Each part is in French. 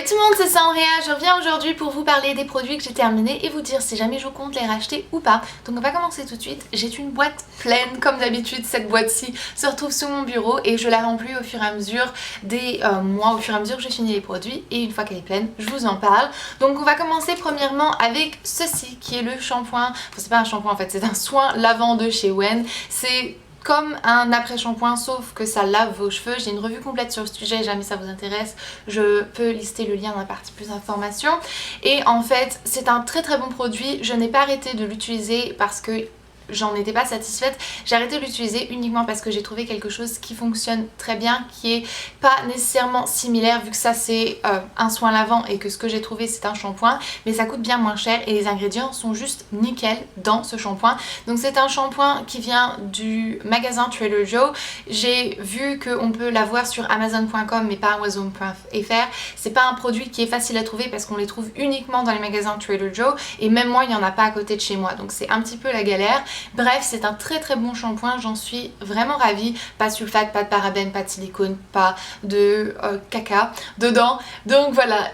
tout le monde, c'est Sandria, je reviens aujourd'hui pour vous parler des produits que j'ai terminés et vous dire si jamais je compte les racheter ou pas. Donc on va commencer tout de suite. J'ai une boîte pleine, comme d'habitude cette boîte-ci se retrouve sous mon bureau et je la remplis au fur et à mesure des mois, au fur et à mesure que j'ai fini les produits, et une fois qu'elle est pleine, je vous en parle. Donc on va commencer premièrement avec ceci qui est le shampoing, enfin c'est pas un shampoing en fait, c'est un soin lavant de chez Wen. C'est comme un après-shampoing sauf que ça lave vos cheveux. J'ai une revue complète sur le sujet, jamais ça vous intéresse, je peux lister le lien dans la partie plus d'informations. Et en fait c'est un très très bon produit, je n'ai pas arrêté de l'utiliser parce que j'en étais pas satisfaite. J'ai arrêté de l'utiliser uniquement parce que j'ai trouvé quelque chose qui fonctionne très bien, qui est pas nécessairement similaire vu que ça c'est un soin lavant et que ce que j'ai trouvé c'est un shampoing, mais ça coûte bien moins cher et les ingrédients sont juste nickel dans ce shampoing. Donc c'est un shampoing qui vient du magasin Trader Joe. J'ai vu qu'on peut l'avoir sur Amazon.com mais pas Amazon.fr. C'est pas un produit qui est facile à trouver parce qu'on les trouve uniquement dans les magasins Trader Joe et même moi il n'y en a pas à côté de chez moi, donc c'est un petit peu la galère. Bref, c'est un très très bon shampoing, j'en suis vraiment ravie. Pas de sulfate, pas de parabènes, pas de silicone, pas de caca dedans. Donc voilà,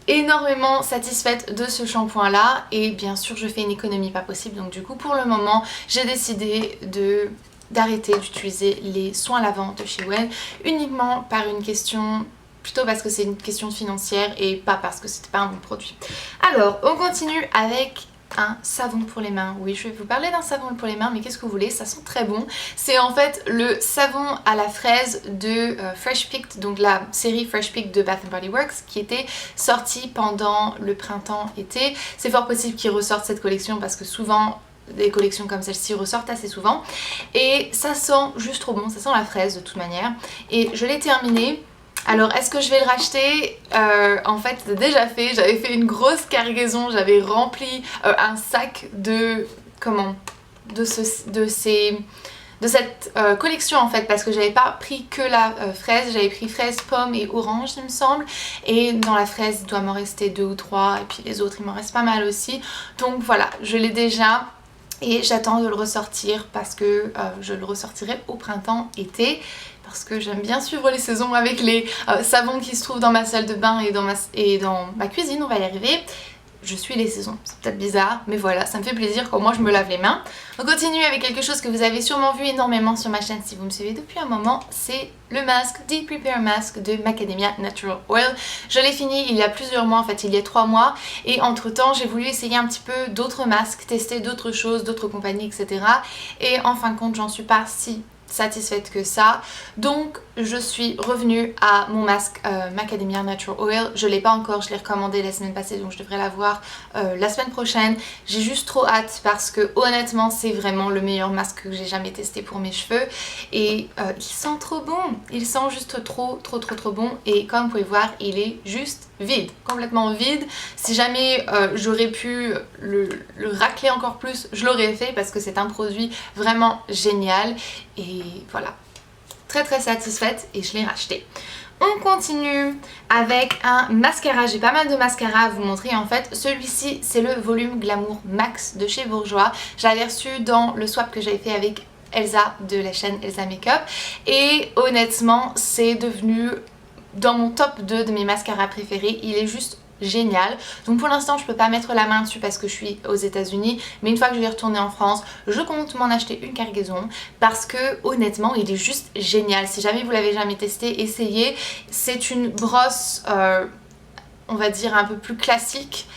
énormément satisfaite de ce shampoing là. Et bien sûr je fais une économie pas possible, donc du coup pour le moment j'ai décidé d'arrêter d'utiliser les soins lavants de chez Wen uniquement par une question, plutôt parce que c'est une question financière et pas parce que c'était pas un bon produit. Alors on continue avec un savon pour les mains. Oui, je vais vous parler d'un savon pour les mains, mais qu'est-ce que vous voulez, ça sent très bon. C'est en fait le savon à la fraise de Fresh Picked, donc la série Fresh Picked de Bath & Body Works qui était sortie pendant le printemps-été. C'est fort possible qu'ils ressortent cette collection parce que souvent des collections comme celle-ci ressortent assez souvent. Et ça sent juste trop bon, ça sent la fraise de toute manière. Et je l'ai terminé. Alors est-ce que je vais le racheter? En fait c'est déjà fait, j'avais fait une grosse cargaison, j'avais rempli un sac de cette collection en fait, parce que j'avais pas pris que la fraise, j'avais pris fraise, pomme et orange il me semble, et dans la fraise il doit m'en rester 2 ou 3 et puis les autres il m'en reste pas mal aussi, donc voilà, je l'ai déjà et j'attends de le ressortir parce que je le ressortirai au printemps-été. Parce que j'aime bien suivre les saisons avec les savons qui se trouvent dans ma salle de bain et dans ma cuisine, on va y arriver. Je suis les saisons, c'est peut-être bizarre, mais voilà, ça me fait plaisir quand moi je me lave les mains. On continue avec quelque chose que vous avez sûrement vu énormément sur ma chaîne si vous me suivez depuis un moment, c'est le masque Deep Repair Mask de Macadamia Natural Oil. Je l'ai fini il y a plusieurs mois, en fait il y a 3 mois, et entre temps j'ai voulu essayer un petit peu d'autres masques, tester d'autres choses, d'autres compagnies, etc. Et en fin de compte j'en suis pas si satisfaite que ça, donc je suis revenue à mon masque Macadamia Natural Oil. Je l'ai pas encore, je l'ai recommandé la semaine passée, donc je devrais l'avoir la semaine prochaine. J'ai juste trop hâte parce que honnêtement c'est vraiment le meilleur masque que j'ai jamais testé pour mes cheveux et il sent trop bon, il sent juste trop bon, et comme vous pouvez voir il est juste vide, complètement vide. Si jamais j'aurais pu le racler encore plus, je l'aurais fait parce que c'est un produit vraiment génial et voilà, très satisfaite et je l'ai racheté. On continue avec un mascara, j'ai pas mal de mascaras à vous montrer en fait. Celui-ci c'est le volume Glamour Max de chez Bourjois, je l'avais reçu dans le swap que j'avais fait avec Elsa de la chaîne Elsa Makeup et honnêtement c'est devenu dans mon top 2 de mes mascaras préférés, il est juste génial. Donc pour l'instant je peux pas mettre la main dessus parce que je suis aux États-Unis, mais une fois que je vais retourner en France, je compte m'en acheter une cargaison parce que honnêtement il est juste génial. Si jamais vous l'avez jamais testé, essayez. C'est une brosse on va dire un peu plus classique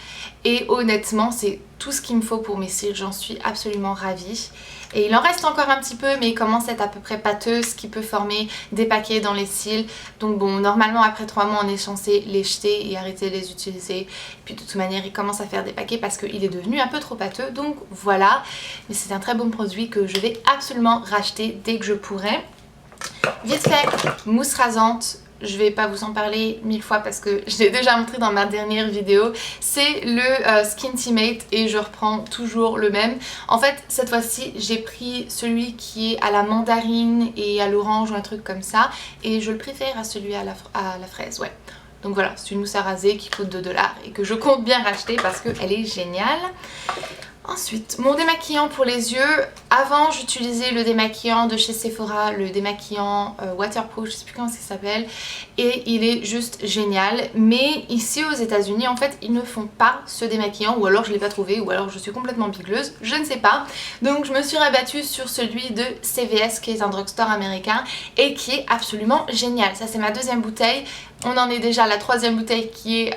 et honnêtement c'est tout ce qu'il me faut pour mes cils, j'en suis absolument ravie. Et il en reste encore un petit peu mais il commence à être à peu près pâteux, ce qui peut former des paquets dans les cils. Donc bon, normalement après 3 mois on est censé les jeter et arrêter de les utiliser. Et puis de toute manière il commence à faire des paquets parce qu'il est devenu un peu trop pâteux. Donc voilà, mais c'est un très bon produit que je vais absolument racheter dès que je pourrai. Vite fait, mousse rasante. Je vais pas vous en parler 1000 fois parce que je l'ai déjà montré dans ma dernière vidéo. C'est le Skintimate et je reprends toujours le même. En fait cette fois-ci j'ai pris celui qui est à la mandarine et à l'orange ou un truc comme ça, et je le préfère à celui à la fraise, ouais. Donc voilà, c'est une mousse à raser qui coûte 2 $ et que je compte bien racheter parce qu'elle est géniale. Ensuite, mon démaquillant pour les yeux, Avant j'utilisais le démaquillant de chez Sephora, le démaquillant waterproof, je sais plus comment ça s'appelle, et il est juste génial. Mais ici aux États-Unis en fait ils ne font pas ce démaquillant, ou alors je l'ai pas trouvé, ou alors je suis complètement bigleuse, je ne sais pas. Donc je me suis rabattue sur celui de CVS qui est un drugstore américain et qui est absolument génial. Ça c'est ma deuxième bouteille. On en est déjà à la troisième bouteille qui est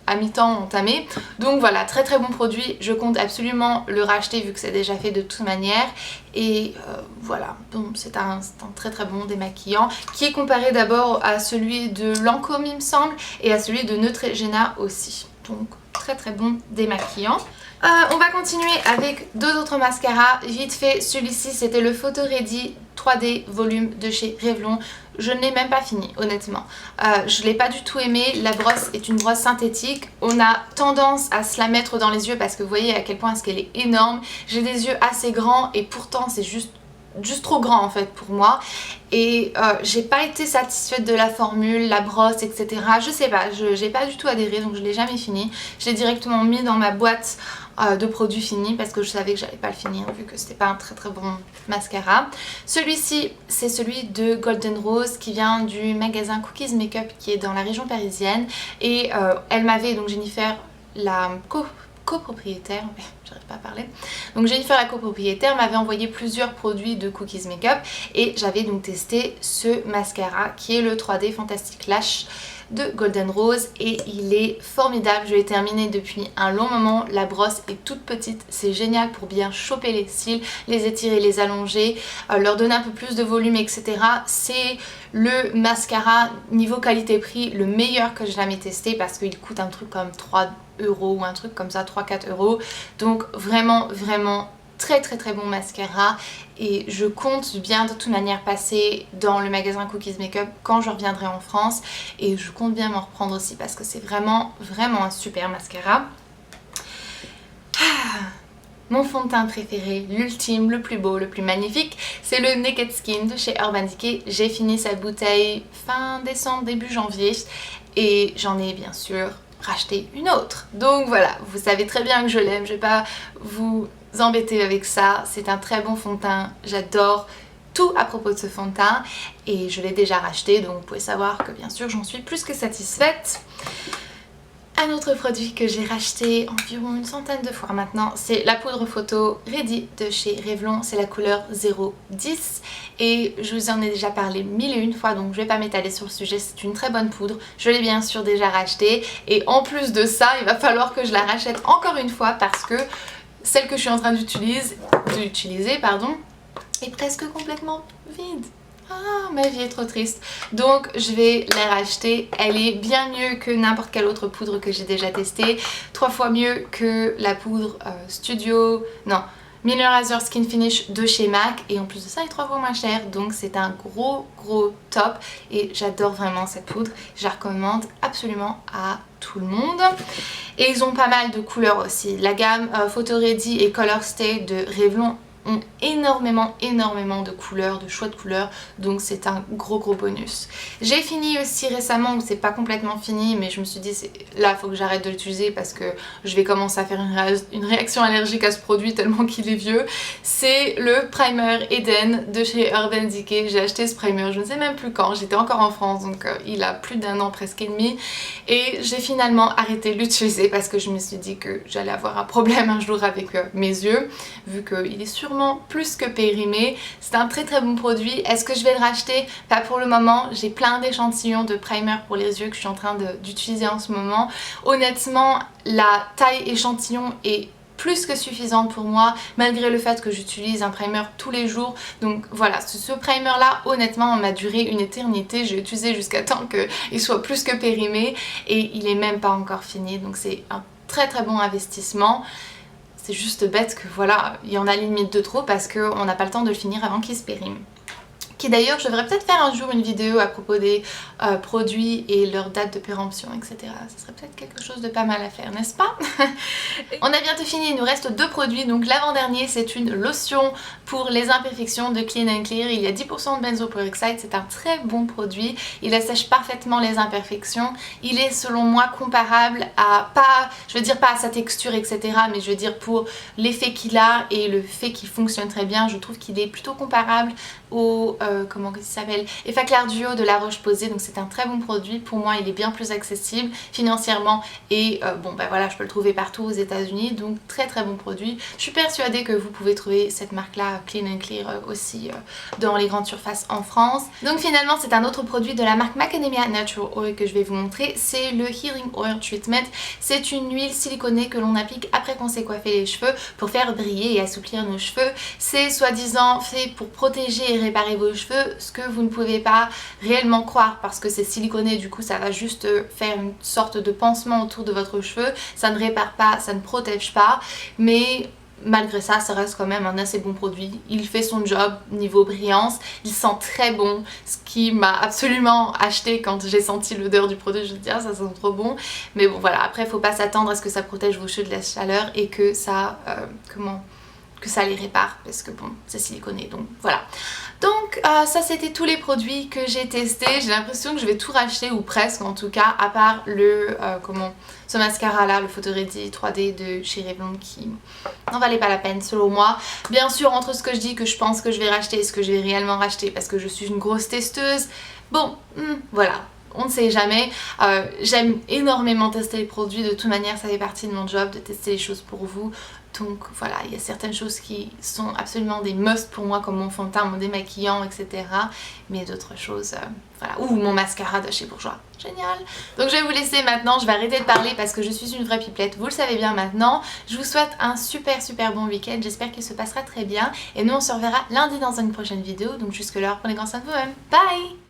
à mi-temps entamée. Donc voilà, très très bon produit. Je compte absolument le racheter vu que c'est déjà fait de toute manière. Et voilà, donc c'est un très très bon démaquillant qui est comparé d'abord à celui de Lancôme il me semble et à celui de Neutrogena aussi. Donc très très bon démaquillant. On va continuer avec deux autres mascaras. Vite fait, celui-ci c'était le Photo Ready 3D volume de chez Revlon. Je ne l'ai même pas fini honnêtement. Je ne l'ai pas du tout aimé. La brosse est une brosse synthétique. On a tendance à se la mettre dans les yeux parce que vous voyez à quel point est-ce qu'elle est énorme. J'ai des yeux assez grands et pourtant c'est juste trop grand en fait pour moi. Et j'ai pas été satisfaite de la formule, la brosse, etc. Je sais pas, j'ai pas du tout adhéré donc je l'ai jamais fini. Je l'ai directement mis dans ma boîte de produits finis parce que je savais que j'allais pas le finir vu que c'était pas un très très bon mascara. Celui-ci c'est celui de Golden Rose qui vient du magasin Cookies Makeup qui est dans la région parisienne et elle m'avait, donc Jennifer, la copropriétaire, j'arrive pas à parler, donc Jennifer la copropriétaire m'avait envoyé plusieurs produits de Cookies Makeup et j'avais donc testé ce mascara qui est le 3D Fantastic Lash de Golden Rose et il est formidable. Je l'ai terminé depuis un long moment. La brosse est toute petite, c'est génial pour bien choper les cils, les étirer, les allonger, leur donner un peu plus de volume, etc. C'est le mascara niveau qualité-prix le meilleur que j'ai jamais testé parce qu'il coûte un truc comme 3 € ou un truc comme ça, 3-4 €. Donc vraiment très très très bon mascara et je compte bien de toute manière passer dans le magasin Cookies Makeup quand je reviendrai en France et je compte bien m'en reprendre aussi parce que c'est vraiment un super mascara. Mon fond de teint préféré, l'ultime, le plus beau, le plus magnifique, c'est le Naked Skin de chez Urban Decay. J'ai fini cette bouteille fin décembre, début janvier et j'en ai bien sûr racheté une autre. Donc voilà, vous savez très bien que je l'aime, je vais pas vous embêter avec ça. C'est un très bon fond de teint, j'adore tout à propos de ce fond de teint et je l'ai déjà racheté donc vous pouvez savoir que bien sûr j'en suis plus que satisfaite. Un autre produit que j'ai racheté environ une centaine de fois maintenant, c'est la poudre photo Ready de chez Revlon, c'est la couleur 010 et je vous en ai déjà parlé 1001 fois donc je vais pas m'étaler sur le sujet, c'est une très bonne poudre, je l'ai bien sûr déjà rachetée et en plus de ça il va falloir que je la rachète encore une fois parce que celle que je suis en train d'utiliser est presque complètement vide. Ah, ma vie est trop triste. Donc je vais la racheter. Elle est bien mieux que n'importe quelle autre poudre que j'ai déjà testée. 3 fois mieux que la poudre Mineralizer Skin Finish de chez MAC. Et en plus de ça, elle est 3 fois moins chère. Donc c'est un gros top. Et j'adore vraiment cette poudre. Je la recommande absolument à tout le monde. Et ils ont pas mal de couleurs aussi. La gamme Photo Ready et Color Stay de Revlon ont énormément de couleurs, de choix de couleurs, donc c'est un gros bonus. J'ai fini aussi récemment, c'est pas complètement fini, mais je me suis dit là il faut que j'arrête de l'utiliser parce que je vais commencer à faire une réaction allergique à ce produit tellement qu'il est vieux. C'est le primer Eden de chez Urban Decay. J'ai acheté ce primer, je ne sais même plus quand, j'étais encore en France donc il a plus d'1 an presque et demi et j'ai finalement arrêté de l'utiliser parce que je me suis dit que j'allais avoir un problème un jour avec mes yeux vu qu'il est sûrement plus que périmé. C'est un très bon produit. Est-ce que je vais le racheter? Pas pour le moment. J'ai plein d'échantillons de primer pour les yeux que je suis en train d'utiliser en ce moment. Honnêtement, la taille échantillon est plus que suffisante pour moi malgré le fait que j'utilise un primer tous les jours. Donc voilà, ce primer là honnêtement m'a duré une éternité. J'ai utilisé jusqu'à temps qu'il soit plus que périmé et il est même pas encore fini. Donc c'est un très bon investissement. C'est juste bête que voilà, il y en a limite de trop parce qu'on n'a pas le temps de le finir avant qu'il se périme. qui d'ailleurs je devrais peut-être faire un jour une vidéo à propos des produits et leur date de péremption, etc. Ce serait peut-être quelque chose de pas mal à faire, n'est-ce pas? On a bientôt fini, il nous reste 2 produits. Donc l'avant-dernier, c'est une lotion pour les imperfections de Clean and Clear. Il y a 10% de benzoperoxide, c'est un très bon produit. Il assèche parfaitement les imperfections. Il est selon moi comparable à, pas, je veux dire pas à sa texture, etc. mais je veux dire pour l'effet qu'il a et le fait qu'il fonctionne très bien, je trouve qu'il est plutôt comparable au comment il s'appelle, Effaclar Duo de La Roche-Posay. Donc c'est un très bon produit, pour moi il est bien plus accessible financièrement et bon bah voilà, je peux le trouver partout aux États-Unis, donc très très bon produit. Je suis persuadée que vous pouvez trouver cette marque là Clean and Clear aussi dans les grandes surfaces en France. Donc finalement c'est un autre produit de la marque Macadamia Natural Oil que je vais vous montrer, c'est le Healing Oil Treatment. C'est une huile siliconée que l'on applique après qu'on s'est coiffé les cheveux pour faire briller et assouplir nos cheveux. C'est soi-disant fait pour protéger et réparer vos cheveux, ce que vous ne pouvez pas réellement croire parce que c'est siliconé, du coup ça va juste faire une sorte de pansement autour de votre cheveu, ça ne répare pas, ça ne protège pas, mais malgré ça, ça reste quand même un assez bon produit. Il fait son job niveau brillance, il sent très bon, ce qui m'a absolument acheté quand j'ai senti l'odeur du produit. Je me dis ah, ça sent trop bon, mais bon voilà, après faut pas s'attendre à ce que ça protège vos cheveux de la chaleur et que ça que ça les répare parce que bon c'est siliconé, donc voilà. Donc ça c'était tous les produits que j'ai testés. J'ai l'impression que je vais tout racheter, ou presque en tout cas, à part le ce mascara là, le Photo Ready 3D de chez Revlon, qui n'en valait pas la peine selon moi. Bien sûr, entre ce que je dis que je pense que je vais racheter et ce que je vais réellement racheter, parce que je suis une grosse testeuse, bon voilà, on ne sait jamais. J'aime énormément tester les produits, de toute manière ça fait partie de mon job de tester les choses pour vous. Donc voilà, il y a certaines choses qui sont absolument des must pour moi, comme mon fond de teint, mon démaquillant, etc. Mais d'autres choses, voilà. Ou mon mascara de chez Bourjois. Génial! Donc je vais vous laisser maintenant, je vais arrêter de parler parce que je suis une vraie pipelette, vous le savez bien maintenant. Je vous souhaite un super bon week-end, j'espère qu'il se passera très bien. Et nous on se reverra lundi dans une prochaine vidéo, donc jusque là, prenez grand soin de vous-même. Bye!